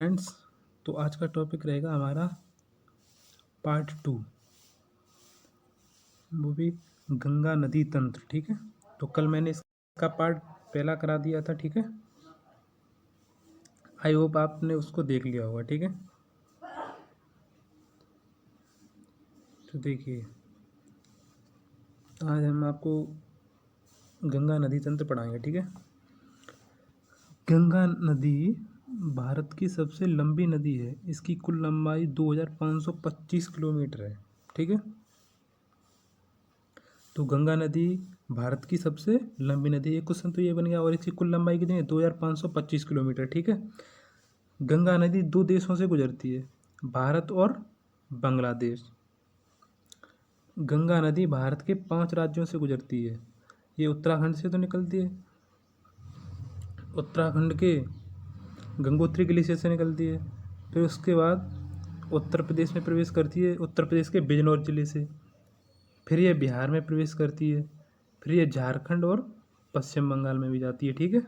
Friends, तो आज का टॉपिक रहेगा हमारा पार्ट 2, वो भी गंगा नदी तंत्र। ठीक है, तो कल मैंने इसका पार्ट पहला करा दिया था। ठीक है, आई होप आपने उसको देख लिया होगा। ठीक है, तो देखिए आज हम आपको गंगा नदी तंत्र पढ़ाएंगे। ठीक है, गंगा नदी भारत की सबसे लंबी नदी है। इसकी कुल लंबाई 2525 किलोमीटर है। ठीक है, तो गंगा नदी भारत की सबसे लंबी नदी है। क्वेश्चन तो ये बन गया। और इसकी कुल लंबाई कितनी है? 2525 किलोमीटर। ठीक है, गंगा नदी दो देशों से गुजरती है, भारत और बांग्लादेश। गंगा नदी भारत के 5 राज्यों से गुजरती है। ये उत्तराखंड से तो निकलती है, उत्तराखंड के गंगोत्री ग्लेशियर से निकलती है। फिर उसके बाद उत्तर प्रदेश में प्रवेश करती है, उत्तर प्रदेश के बिजनौर जिले से। फिर ये बिहार में प्रवेश करती है। फिर ये झारखंड और पश्चिम बंगाल में भी जाती है। ठीक है,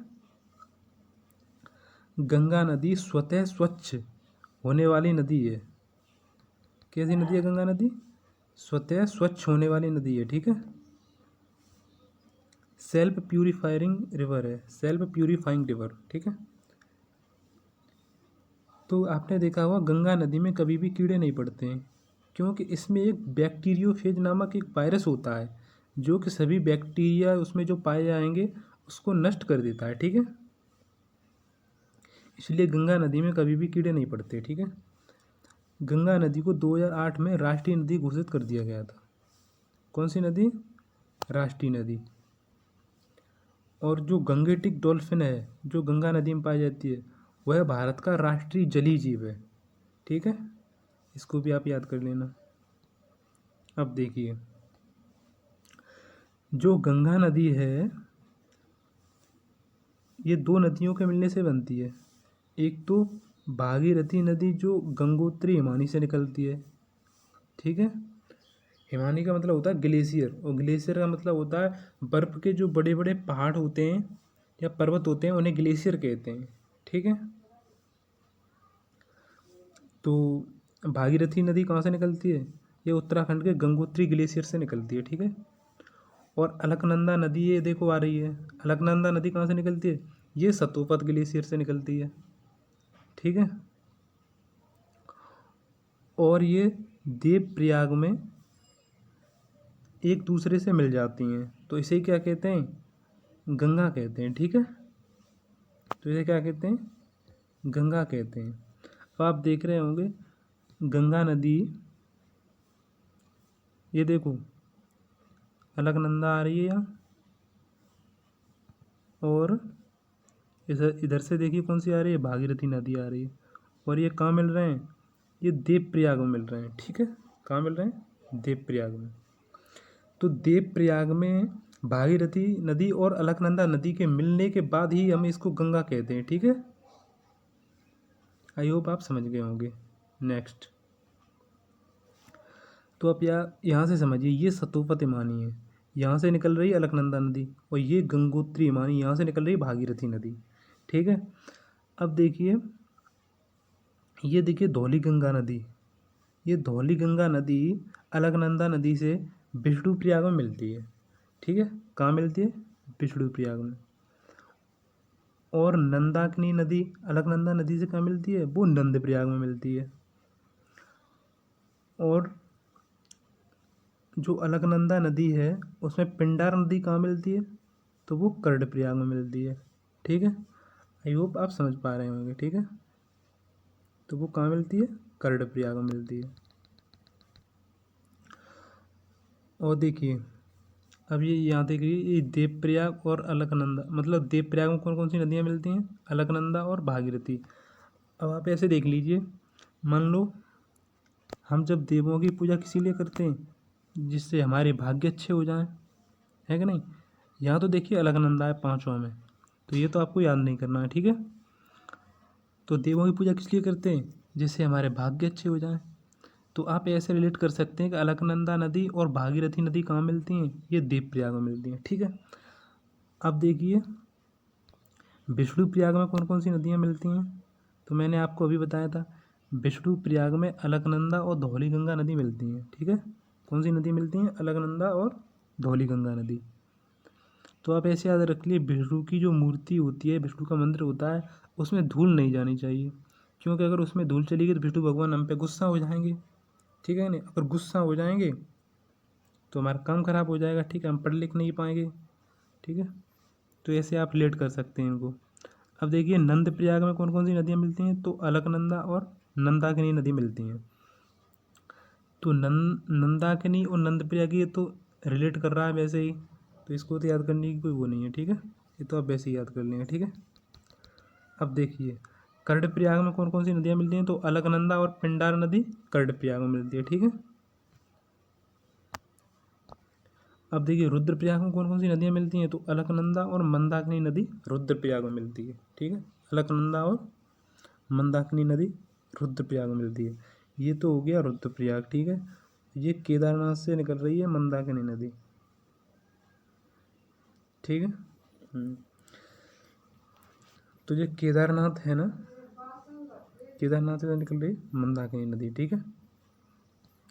गंगा नदी स्वतः स्वच्छ होने वाली नदी है। कैसी नदी है गंगा नदी? स्वतः स्वच्छ होने वाली नदी है। ठीक है, सेल्फ प्यूरिफायरिंग रिवर है, सेल्फ प्यूरिफाइंग रिवर। ठीक है, तो आपने देखा होगा गंगा नदी में कभी भी कीड़े नहीं पड़ते हैं, क्योंकि इसमें एक बैक्टीरियोफेज नामक एक वायरस होता है, जो कि सभी बैक्टीरिया उसमें जो पाए जाएंगे उसको नष्ट कर देता है। ठीक है, इसलिए गंगा नदी में कभी भी कीड़े नहीं पड़ते। ठीक है, गंगा नदी को 2008 में राष्ट्रीय नदी घोषित कर दिया गया था। कौन सी नदी? राष्ट्रीय नदी। और जो गंगेटिक डॉल्फिन है जो गंगा नदी में पाई जाती है, वह भारत का राष्ट्रीय जलीय जीव है। ठीक है, इसको भी आप याद कर लेना। अब देखिए, जो गंगा नदी है ये दो नदियों के मिलने से बनती है। एक तो भागीरथी नदी जो गंगोत्री हिमानी से निकलती है। ठीक है, हिमानी का मतलब होता है ग्लेशियर, और ग्लेशियर का मतलब होता है बर्फ़ के जो बड़े बड़े पहाड़ होते हैं या पर्वत होते हैं, उन्हें ग्लेशियर कहते हैं। ठीक है, तो भागीरथी नदी कहाँ से निकलती है? ये उत्तराखंड के गंगोत्री ग्लेशियर से निकलती है। ठीक है, और अलकनंदा नदी ये देखो आ रही है। अलकनंदा नदी कहाँ से निकलती है? ये सतोपत ग्लेशियर से निकलती है। ठीक है, और ये देवप्रयाग में एक दूसरे से मिल जाती हैं, तो इसे क्या कहते हैं? गंगा कहते हैं। ठीक है, तो इसे क्या कहते हैं? गंगा कहते हैं। अब आप देख रहे होंगे गंगा नदी, ये देखो अलकनंदा आ रही है यहाँ, और इधर इधर से देखिए कौन सी आ रही है? भागीरथी नदी आ रही है। और ये कहाँ मिल रहे हैं? ये देवप्रयाग में मिल रहे हैं। ठीक है, कहाँ मिल रहे हैं? देवप्रयाग में। तो देवप्रयाग में भागीरथी नदी और अलकनंदा नदी के मिलने के बाद ही हम इसको गंगा कहते हैं। ठीक है, आई होप आप समझ गए होंगे। नेक्स्ट, तो आप यहाँ से समझिए, ये सतोपत हिमानी है, यहाँ से निकल रही है अलकनंदा नदी, और ये गंगोत्री हिमानी यहाँ से निकल रही है भागीरथी नदी। ठीक है, अब देखिए, ये देखिए धौली गंगा नदी। ये धौली गंगा नदी अलकनंदा नदी से विष्णुप्रयाग में मिलती है। ठीक है, कहाँ मिलती है? विष्णुप्रयाग में। और नंदाकिनी नदी अलकनंदा नदी से कहाँ मिलती है? वो नंदप्रयाग में मिलती है। और जो अलकनंदा नदी है उसमें पिंडार नदी कहाँ मिलती है? तो वो कर्णप्रयाग में मिलती है। ठीक है, आई होप आप समझ पा रहे होंगे। ठीक है, तो वो कहाँ मिलती है? कर्णप्रयाग में मिलती है। और देखिए, अब ये यहाँ देखिए, ये देवप्रयाग और अलकनंदा, मतलब देवप्रयाग में कौन कौन सी नदियाँ मिलती हैं? अलकनंदा और भागीरथी। अब आप ऐसे देख लीजिए, मान लो हम जब देवों की पूजा किसी लिए करते हैं जिससे हमारे भाग्य अच्छे हो जाएं, है कि नहीं? यहाँ तो देखिए अलकनंदा है पांचवा में, तो ये तो आपको याद नहीं करना है। ठीक है, तो देवों की पूजा किस लिए करते हैं? जिससे हमारे भाग्य अच्छे हो जाएं। तो आप ऐसे रिलेट कर सकते हैं कि अलकनंदा नदी और भागीरथी नदी कहाँ मिलती हैं? ये देवप्रयाग में मिलती हैं। ठीक है, अब देखिए विष्णुप्रयाग में कौन कौन सी नदियाँ मिलती हैं? तो मैंने आपको अभी बताया था विष्णुप्रयाग में अलकनंदा और धौलीगंगा नदी मिलती हैं, ठीक है। कौन सी नदी मिलती हैं? अलकनंदा और धौलीगंगा नदी। तो आप ऐसे याद रख लिए, विष्णु की जो मूर्ति होती है, विष्णु का मंदिर होता है, उसमें धूल नहीं जानी चाहिए, क्योंकि अगर उसमें धूल चली गई तो विष्णु भगवान हम पे गुस्सा हो जाएंगे, ठीक है नहीं। अगर गुस्सा हो जाएंगे तो हमारा काम खराब हो जाएगा, ठीक है, हम पढ़ लिख नहीं पाएंगे, ठीक है। तो ऐसे आप रिलेट कर सकते हैं इनको। अब देखिए नंद प्रयाग में कौन कौन सी नदियाँ मिलती हैं? तो अलकनंदा और नंदाकिनी नदी मिलती हैं। तो नंदाकिनी और नंद प्रयाग ये तो रिलेट कर रहा है वैसे ही, तो इसको तो याद करने की कोई वो नहीं है, ठीक है, ये तो आप वैसे ही याद कर लेंगे, ठीक है। अब देखिए कर्णप्रयाग में कौन कौन सी नदियाँ मिलती हैं? तो अलकनंदा और पिंडार नदी कर्णप्रयाग में मिलती है, ठीक है। अब देखिए रुद्रप्रयाग में कौन कौन सी नदियाँ मिलती हैं? तो अलकनंदा और मंदाकिनी नदी रुद्रप्रयाग में मिलती है, ठीक है। अलकनंदा और मंदाकिनी नदी रुद्रप्रयाग में मिलती है। ये तो हो गया रुद्रप्रयाग, ठीक है। ये केदारनाथ से निकल रही है मंदाकिनी नदी, ठीक है। तो ये केदारनाथ है ना, केदारनाथ से निकल रही मंदाकिनी नदी, ठीक है।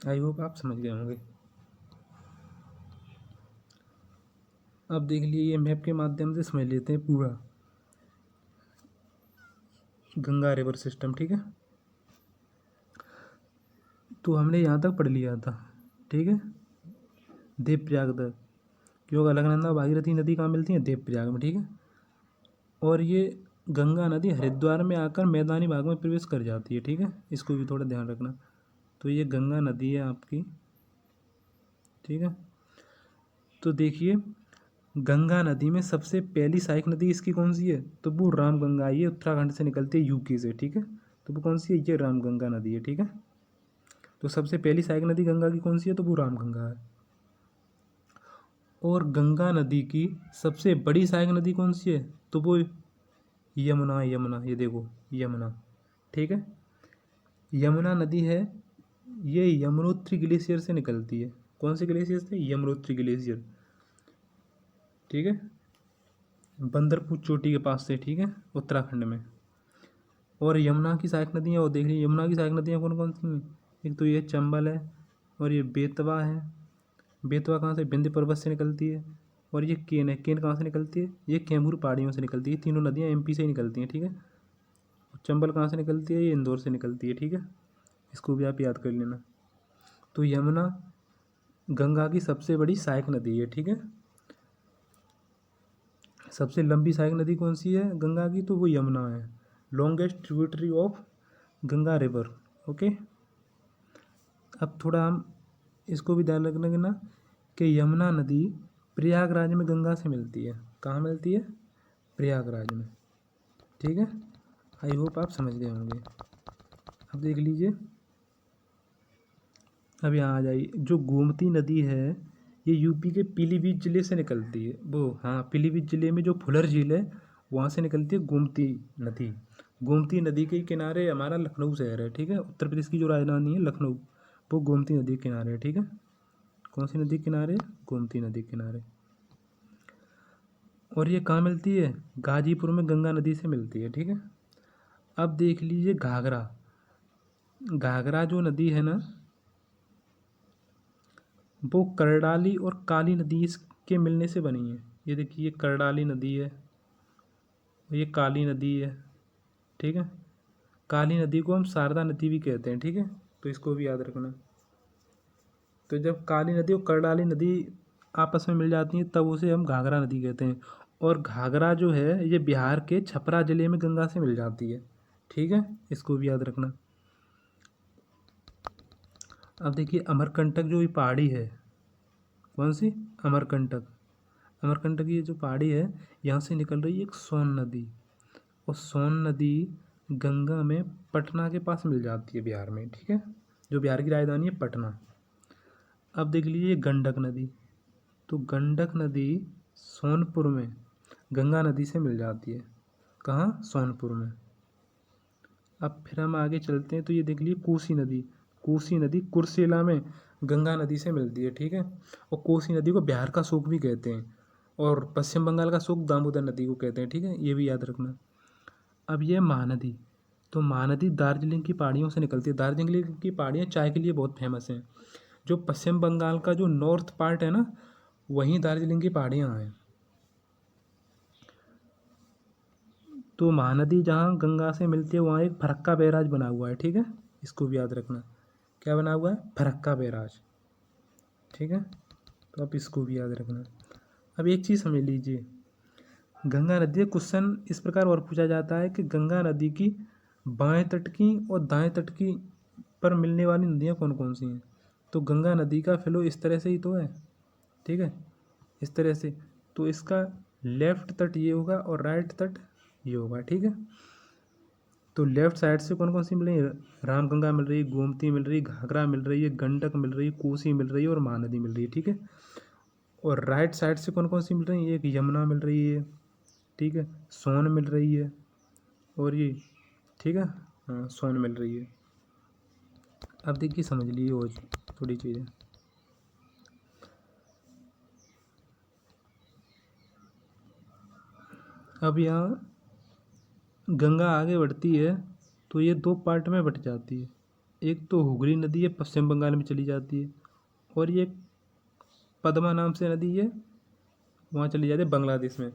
आई होप आप समझ गए होंगे। अब देख लिए ये मैप के माध्यम से समझ लेते हैं पूरा गंगा रिवर सिस्टम, ठीक है। तो हमने यहाँ तक पढ़ लिया था, ठीक है, देवप्रयाग तक, क्योंकि अलकनंदा भागीरथी नदी कहाँ मिलती है? देवप्रयाग में, ठीक है। और ये गंगा नदी हरिद्वार में आकर मैदानी भाग में प्रवेश कर जाती है, ठीक है, इसको भी थोड़ा ध्यान रखना। तो ये गंगा नदी है आपकी, ठीक है। तो देखिए गंगा नदी में सबसे पहली सहायक नदी इसकी कौन सी है? तो वो रामगंगा, ये उत्तराखंड से निकलती है, यूपी से, ठीक है। तो वो कौन सी है? ये रामगंगा नदी है, ठीक है। तो सबसे पहली सहायक नदी गंगा की कौन सी है? तो वो रामगंगा है। और गंगा नदी की सबसे बड़ी सहायक नदी कौन सी है? तो वो यमुना, यमुना, ये देखो यमुना, ठीक है। यमुना नदी है, ये यमुनोत्री ग्लेशियर से निकलती है। कौन से ग्लेशियर से? यमुनोत्री ग्लेशियर, ठीक है, बंदरपुर चोटी के पास से, ठीक है, उत्तराखंड में। और यमुना की सहायक नदियाँ और देख लीजिए, यमुना की सहायक नदियाँ कौन कौन सी हैं? एक तो ये चंबल है, और ये बेतवा है। बेतवा कहाँ से? विंध्य पर्वत से निकलती है। और ये केन है, केन कहाँ से निकलती है? ये कैमूर पहाड़ियों से निकलती है। तीनों नदियाँ एमपी से ही निकलती हैं, ठीक है। चंबल कहाँ से निकलती है? ये इंदौर से निकलती है, ठीक है, इसको भी आप याद कर लेना। तो यमुना गंगा की सबसे बड़ी सहायक नदी है, ठीक है। सबसे लंबी सहायक नदी कौन सी है गंगा की? तो वो यमुना है, longest tributary of Ganga river, okay. अब थोड़ा हम इसको भी ध्यान रखना ना कि यमुना नदी प्रयागराज में गंगा से मिलती है। कहाँ मिलती है? प्रयागराज में, ठीक है। आई होप आप समझ गए होंगे। अब देख लीजिए, अब यहाँ आ जाइए, जो गोमती नदी है ये यूपी के पीलीभीत ज़िले से निकलती है। वो हाँ, पीलीभीत ज़िले में जो फुलर झील है वहाँ से निकलती है गोमती नदी। गोमती नदी के किनारे हमारा लखनऊ शहर है, ठीक है। उत्तर प्रदेश की जो राजधानी है लखनऊ, वो गोमती नदी के किनारे है, ठीक है। कौन सी नदी के किनारे? गोमती नदी के किनारे। और ये कहाँ मिलती है? गाजीपुर में गंगा नदी से मिलती है, ठीक है। अब देख लीजिए घाघरा, घाघरा जो नदी है ना, वो करडाली और काली नदी इसके मिलने से बनी है। ये देखिए, ये करडाली नदी है, ये काली नदी है, ठीक है। काली नदी को हम शारदा नदी भी कहते हैं, ठीक है, तो इसको भी याद रखना। तो जब काली नदी और करडाली नदी आपस में मिल जाती हैं तब उसे हम घाघरा नदी कहते हैं। और घाघरा जो है ये बिहार के छपरा ज़िले में गंगा से मिल जाती है, ठीक है, इसको भी याद रखना। अब देखिए अमरकंटक जो ये पहाड़ी है, कौन सी? अमरकंटक। अमरकंटक की ये जो पहाड़ी है यहाँ से निकल रही है एक सोन नदी, और सोन नदी गंगा में पटना के पास मिल जाती है बिहार में, ठीक है, जो बिहार की राजधानी है पटना। अब देख लीजिए गंडक नदी, तो गंडक नदी सोनपुर में गंगा नदी से मिल जाती है। कहाँ? सोनपुर में। अब फिर हम आगे चलते हैं तो ये देख लीजिए कोसी नदी, कोसी नदी कुर्सेला में गंगा नदी से मिलती है, ठीक है। और कोसी नदी को बिहार का शोक भी कहते हैं, और पश्चिम बंगाल का शोक दामोदर नदी को कहते हैं, ठीक है, ये भी याद रखना। अब ये महानदी, तो महानदी दार्जिलिंग की पहाड़ियों से निकलती है। दार्जिलिंग की पहाड़ियाँ चाय के लिए बहुत फेमस हैं। जो पश्चिम बंगाल का जो नॉर्थ पार्ट है ना, वहीं दार्जिलिंग की पहाड़ियाँ हैं। तो महानदी जहाँ गंगा से मिलती है वहाँ एक फरक्का बैराज बना हुआ है, ठीक है, इसको भी याद रखना। क्या बना हुआ है? फरक्का बैराज, ठीक है, तो आप इसको भी याद रखना। अब एक चीज़ समझ लीजिए, गंगा नदी क्वेश्चन इस प्रकार और पूछा जाता है कि गंगा नदी की बाएं तट की और दाएं तट की पर मिलने वाली नदियाँ कौन कौन सी हैं। तो गंगा नदी का फ्लो इस तरह से ही तो है, ठीक है, इस तरह से। तो इसका लेफ्ट तट ये होगा और राइट तट ये होगा, ठीक है। तो लेफ्ट साइड से कौन कौन सी मिल रही है? रामगंगा मिल रही है, गोमती मिल रही है, घाघरा मिल रही है, गंडक मिल रही है, कोसी मिल रही है और महानदी मिल रही है, ठीक है। और राइट साइड से कौन कौन सी मिल रही है? एक यमुना मिल रही है, ठीक है, सोन मिल रही है और ये, ठीक है, हाँ सोन मिल रही है। अब देखिए समझ लीजिए और थोड़ी चीज़ें। अब यहाँ गंगा आगे बढ़ती है तो ये दो पार्ट में बट जाती है। एक तो हुगली नदी है, पश्चिम बंगाल में चली जाती है, और ये पद्मा नाम से नदी है, वहाँ चली जाती है बांग्लादेश में।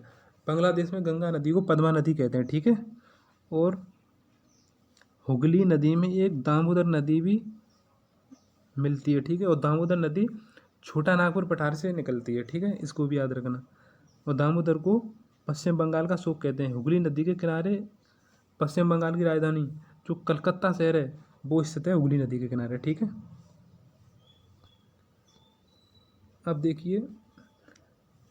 बांग्लादेश में गंगा नदी को पद्मा नदी कहते हैं, ठीक है। और हुगली नदी में एक दामोदर नदी भी मिलती है, ठीक है, और दामोदर नदी छोटा नागपुर पठार से निकलती है, ठीक है, इसको भी याद रखना। और दामोदर को पश्चिम बंगाल का शोक कहते हैं। हुगली नदी के किनारे पश्चिम बंगाल की राजधानी जो कलकत्ता शहर है वो स्थित है हुगली नदी के किनारे, ठीक है। अब देखिए,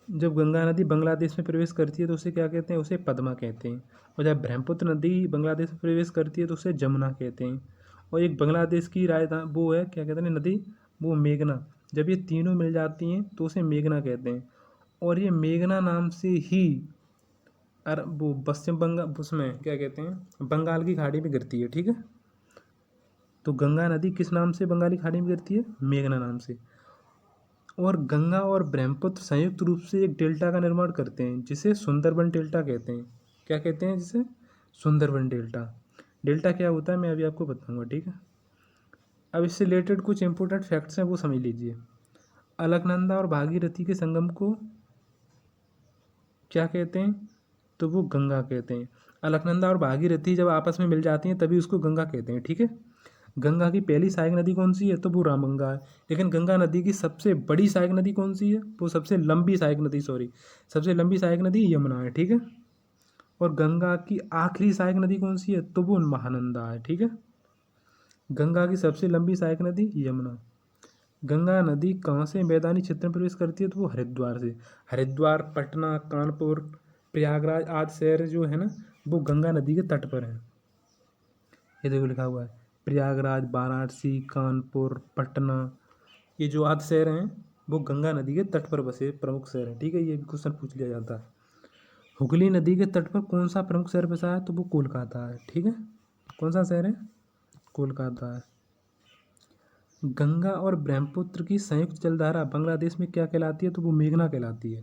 जब गंगा नदी बांग्लादेश में प्रवेश करती है तो उसे क्या कहते हैं? उसे पद्मा कहते हैं। और जब ब्रह्मपुत्र नदी बांग्लादेश में प्रवेश करती है तो उसे जमुना कहते हैं। और एक बांग्लादेश की राजधानी वो है, क्या कहते हैं नदी, वो मेघना। जब ये तीनों मिल जाती हैं तो उसे मेघना कहते हैं। और ये मेघना नाम से ही वो पश्चिम बंगाल उसमें क्या कहते हैं बंगाल की खाड़ी में गिरती है, ठीक है। तो गंगा नदी किस नाम से बंगाली खाड़ी में गिरती है? मेघना नाम से। और गंगा और ब्रह्मपुत्र संयुक्त रूप से एक डेल्टा का निर्माण करते हैं जिसे सुंदरबन डेल्टा कहते हैं। क्या कहते हैं जिसे? सुंदरबन डेल्टा। डेल्टा क्या होता है मैं अभी आपको बताऊंगा, ठीक है। अब इससे रिलेटेड कुछ इंपॉर्टेंट फैक्ट्स हैं वो समझ लीजिए। अलकनंदा और भागीरथी के संगम को क्या कहते हैं? तो वो गंगा कहते हैं। अलकनंदा और भागीरथी जब आपस में मिल जाती हैं तभी उसको गंगा कहते हैं, ठीक है। गंगा की पहली सहायक नदी कौन सी है? तो वो रामगंगा है। लेकिन गंगा नदी की सबसे बड़ी सहायक नदी कौन सी है? वो सबसे लंबी सहायक नदी, सॉरी, सबसे लंबी सहायक नदी यमुना है, ठीक है। और गंगा की आखिरी सहायक नदी कौन सी है? तो वो महानंदा है, ठीक है। गंगा की सबसे लंबी सहायक नदी यमुना। गंगा नदी कहाँ से मैदानी क्षेत्र में प्रवेश करती है? तो वो हरिद्वार से। हरिद्वार, पटना, कानपुर, प्रयागराज आदि शहर जो है ना वो गंगा नदी के तट पर हैं। ये देखो लिखा हुआ है प्रयागराज, वाराणसी, कानपुर, पटना, ये जो आदि शहर हैं वो गंगा नदी के तट पर बसे प्रमुख शहर हैं, ठीक है। ये भी क्वेश्चन पूछ लिया जाता है। हुगली नदी के तट पर कौन सा प्रमुख शहर बसा है? तो वो कोलकाता है, ठीक है। कौन सा शहर है? कोलकाता है। गंगा और ब्रह्मपुत्र की संयुक्त जलधारा बांग्लादेश में क्या कहलाती है? तो वो मेघना कहलाती है।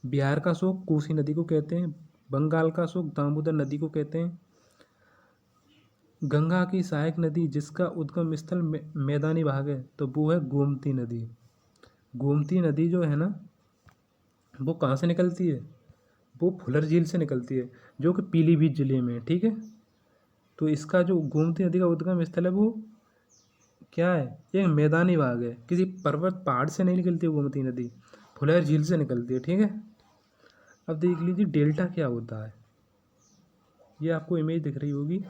बिहार का शोक कोसी नदी को कहते हैं। बंगाल का शोक दामोदर नदी को कहते हैं। गंगा की सहायक नदी जिसका उद्गम स्थल मैदानी भाग है तो वो है गोमती नदी। गोमती नदी जो है ना वो कहाँ से निकलती है? वो फुलर झील से निकलती है जो कि पीलीभीत जिले में है, ठीक है। तो इसका जो गोमती नदी का उद्गम स्थल है वो क्या है? एक मैदानी भाग है, किसी पर्वत पहाड़ से नहीं निकलती है गोमती नदी, फुलर झील से निकलती है, ठीक है। अब देख लीजिए डेल्टा क्या होता है। ये आपको इमेज दिख रही होगी,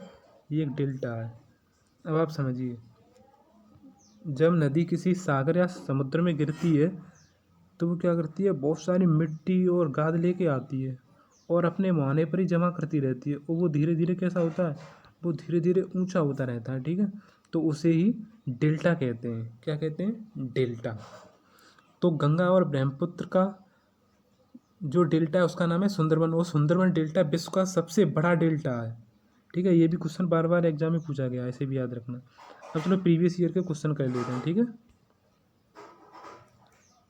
ये एक डेल्टा है। अब आप समझिए, जब नदी किसी सागर या समुद्र में गिरती है तो वो क्या करती है? बहुत सारी मिट्टी और गाद लेके आती है और अपने मुहाने पर ही जमा करती रहती है, और वो धीरे धीरे कैसा होता है? वो धीरे धीरे ऊंचा होता रहता है, ठीक है। तो उसे ही डेल्टा कहते हैं। क्या कहते हैं? डेल्टा। तो गंगा और ब्रह्मपुत्र का जो डेल्टा है उसका नाम है सुंदरबन। वो सुंदरबन डेल्टा विश्व का सबसे बड़ा डेल्टा है, ठीक है। ये भी क्वेश्चन बार बार एग्जाम में पूछा गया है, ऐसे भी याद रखना। अब चलो प्रीवियस ईयर के क्वेश्चन कर लेते हैं, ठीक है।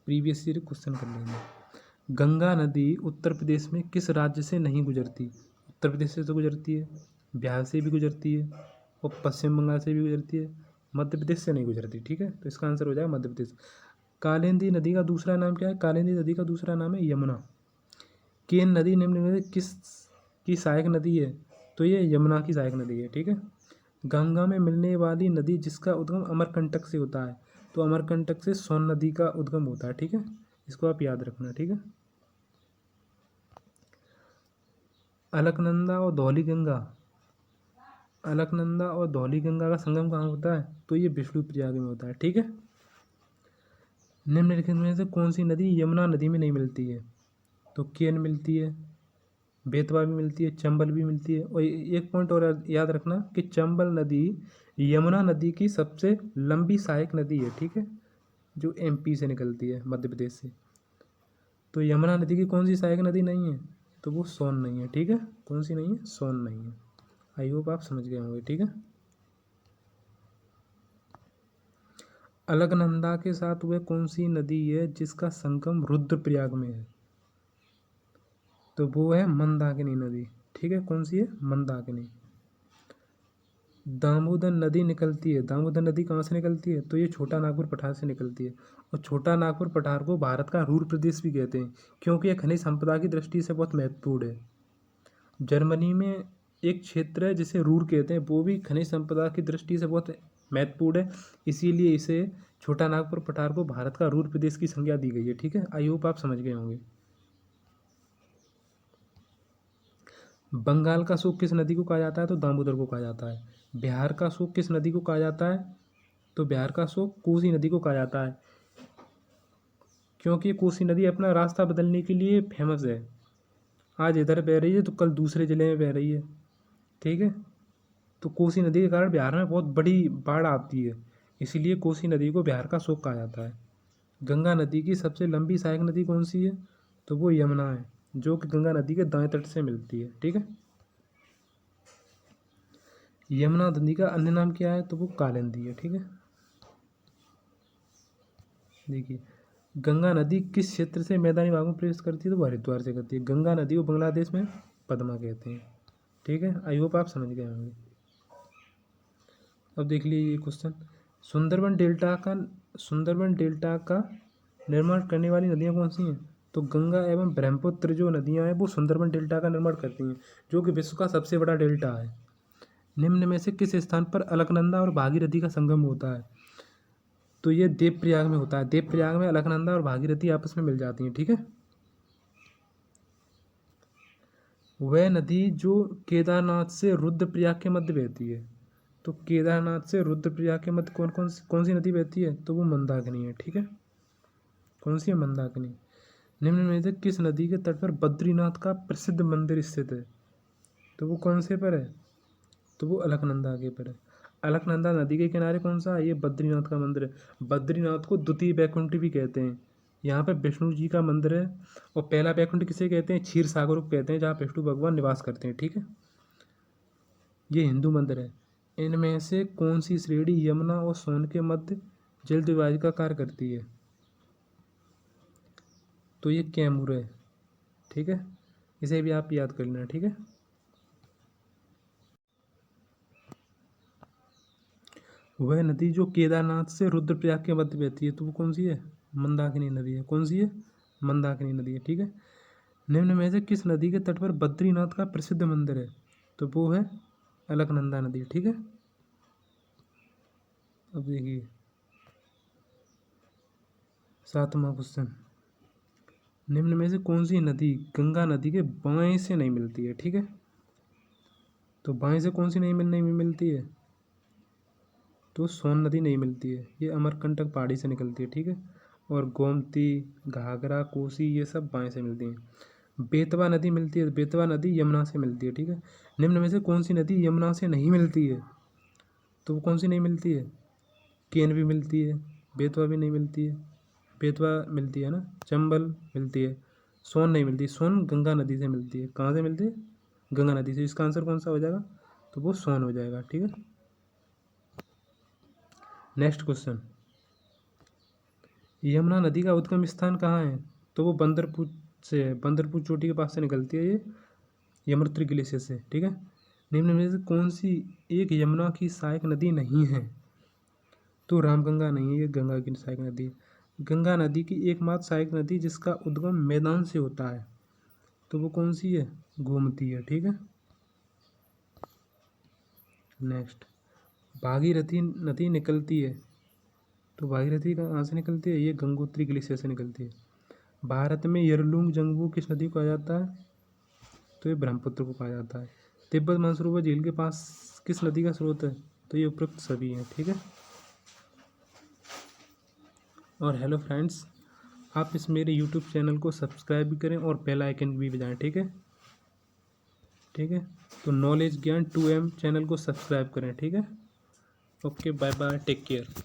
प्रीवियस ईयर क्वेश्चन कर लेंगे। गंगा नदी उत्तर प्रदेश में किस राज्य से नहीं गुजरती? उत्तर प्रदेश से तो गुजरती है। बिहार से भी गुजरती है और पश्चिम बंगाल से भी गुजरती है, मध्य प्रदेश से नहीं गुजरती। ठीक है, तो इसका आंसर हो जाएगा मध्य प्रदेश। कालिंदी नदी का दूसरा नाम क्या है? कालिंदी नदी का दूसरा नाम है यमुना। केन नदी निम्न में से किस की सहायक नदी है? तो ये यमुना की सहायक नदी है। ठीक है, गंगा में मिलने वाली नदी जिसका उद्गम अमरकंटक से होता है, तो अमरकंटक से सोन नदी का उद्गम होता है। ठीक है, इसको आप याद रखना। ठीक है, अलकनंदा और धौलीगंगा, अलकनंदा और धौलीगंगा का संगम कहाँ होता है? तो ये विष्णुप्रयाग में होता है। ठीक है, निम्नलिखित में से कौन सी नदी यमुना नदी में नहीं मिलती है? तो केन मिलती है, बेतवा भी मिलती है, चंबल भी मिलती है। और एक पॉइंट और याद रखना कि चंबल नदी यमुना नदी की सबसे लंबी सहायक नदी है। ठीक है, जो एमपी से निकलती है, मध्य प्रदेश से। तो यमुना नदी की कौन सी सहायक नदी नहीं है? तो वो सोन नहीं है। ठीक है, कौन सी नहीं है? सोन नहीं है। आई होप आप समझ गए होंगे। ठीक है, अलकनंदा के साथ वह कौन सी नदी है जिसका संगम रुद्रप्रयाग में है? तो वो है मंदाकिनी नदी। ठीक है, कौन सी है? मंदाकिनी। दामोदर नदी निकलती है, दामोदर नदी कहाँ से निकलती है? तो ये छोटा नागपुर पठार से निकलती है। और छोटा नागपुर पठार को भारत का रूर प्रदेश भी कहते हैं, क्योंकि यह खनिज संपदा की दृष्टि से बहुत महत्वपूर्ण है। जर्मनी में एक क्षेत्र है जिसे रूर कहते हैं, वो भी खनिज संपदा की दृष्टि से बहुत महत्वपूर्ण है, इसीलिए इसे छोटा नागपुर पठार को भारत का रूर प्रदेश की संज्ञा दी गई है। ठीक है, आई होप आप समझ गए होंगे। बंगाल का सूख किस नदी को कहा जाता है? तो दामोदर को कहा जाता है। बिहार का सूख किस नदी को कहा जाता है? तो बिहार का सूख कोसी नदी को कहा जाता है, क्योंकि कोसी नदी अपना रास्ता बदलने के लिए फेमस है। आज इधर बह रही है तो कल दूसरे ज़िले में बह रही है। ठीक है, तो कोसी नदी के कारण बिहार में बहुत बड़ी बाढ़ आती है, इसीलिए कोसी नदी को बिहार का सूख कहा जाता है। गंगा नदी की सबसे लंबी सहायक नदी कौन सी है? तो वो यमुना है, जो कि गंगा नदी के दाएं तट से मिलती है। ठीक है, यमुना नदी का अन्य नाम क्या है? तो वो कालिंदी है। ठीक है, देखिए, गंगा नदी किस क्षेत्र से मैदानी भागों में प्रवेश करती है? तो वो हरिद्वार से करती है। गंगा नदी को बांग्लादेश में पद्मा कहते हैं। ठीक है, आई होप आप समझ गए होंगे। अब देख लीजिए ये क्वेश्चन, सुंदरबन डेल्टा का निर्माण करने वाली नदियाँ कौन सी हैं? तो गंगा एवं ब्रह्मपुत्र जो नदियाँ हैं वो सुंदरबन डेल्टा का निर्माण करती हैं, जो कि विश्व का सबसे बड़ा डेल्टा है। निम्न में से किस स्थान पर अलकनंदा और भागीरथी का संगम होता है? तो ये देवप्रयाग में होता है। देवप्रयाग में अलकनंदा और भागीरथी आपस में मिल जाती हैं। ठीक है, वह नदी जो केदारनाथ से रुद्रप्रयाग के मध्य बहती है। तो केदारनाथ से रुद्रप्रयाग के मध्य कौन सी नदी बहती है? तो वो मंदाकिनी है। ठीक है, कौन सी है? मंदाकिनी। निम्न में से किस नदी के तट पर बद्रीनाथ का प्रसिद्ध मंदिर स्थित है? तो वो कौन से पर है? तो वो अलकनंदा के पर है। अलकनंदा नदी के किनारे कौन सा है? ये बद्रीनाथ का मंदिर है। बद्रीनाथ को द्वितीय बैकुंठ भी कहते हैं। यहाँ पे विष्णु जी का मंदिर है। और पहला बैकुंठ किसे कहते हैं? क्षीर सागर को कहते हैं, जहाँ विष्णु भगवान निवास करते हैं। ठीक है, ये हिंदू मंदिर है। इनमें से कौन सी श्रेणी यमुना और सोन के मध्य जल विभाजन का कार्य करती है? तो ये कैमूर है। ठीक है, इसे भी आप याद कर लेना। ठीक है, वह नदी जो केदारनाथ से रुद्रप्रयाग के मध्य बहती है, तो वो कौन सी है? मंदाकिनी नदी है। कौन सी है? मंदाकिनी नदी है। ठीक है, निम्न में से किस नदी के तट पर बद्रीनाथ का प्रसिद्ध मंदिर है? तो वो है अलकनंदा नदी। ठीक है, अब देखिए 7वां क्वेश्चन, निम्न में से कौन सी नदी गंगा नदी के बाएं से नहीं मिलती है? ठीक है, तो बाएं से कौन सी नहीं मिलती है? तो सोन नदी नहीं मिलती है, ये अमरकंटक पहाड़ी से निकलती है। ठीक है, और गोमती, घाघरा, कोसी ये सब बाएं से मिलती हैं। बेतवा नदी मिलती है, बेतवा नदी यमुना से मिलती है। ठीक है, निम्न में से कौन सी नदी यमुना से नहीं मिलती है? तो वो कौन सी नहीं मिलती है? केन भी मिलती है, बेतवा भी नहीं मिलती है। बेतवा मिलती है ना, चंबल मिलती है, सोन नहीं मिलती। सोन गंगा नदी से मिलती है। कहाँ से मिलती है? गंगा नदी से। इसका आंसर कौन सा हो जाएगा? तो वो सोन हो जाएगा। ठीक है, नेक्स्ट क्वेश्चन, यमुना नदी का उद्गम स्थान कहाँ है? तो वो बंदरपुर से है, बंदरपुर चोटी के पास से निकलती है ये यमुनोत्री ग्लेशियर से। ठीक है, निम्न में से कौन सी एक यमुना की सहायक नदी नहीं है? तो रामगंगा नहीं है, ये गंगा की सहायक नदी है। गंगा नदी की एकमात्र सहायक नदी जिसका उद्गम मैदान से होता है, तो वो कौन सी है? गोमती है। ठीक है। नेक्स्ट, भागीरथी नदी निकलती है, तो भागीरथी कहाँ से निकलती है? ये गंगोत्री ग्लेशियर से निकलती है। भारत में यरलुंग जंगबू किस नदी को कहा जाता है? तो ये ब्रह्मपुत्र को कहा जाता है। तिब्बत मानसरोवर झील के पास किस नदी का स्रोत है? तो ये उपरोक्त सभी हैं। ठीक है। और हेलो फ्रेंड्स, आप इस मेरे यूट्यूब चैनल को सब्सक्राइब भी करें और बेल आइकन भी बजाएं। ठीक है। ठीक है। तो नॉलेज ज्ञान 2M चैनल को सब्सक्राइब करें। ठीक है। Okay, bye bye, take care.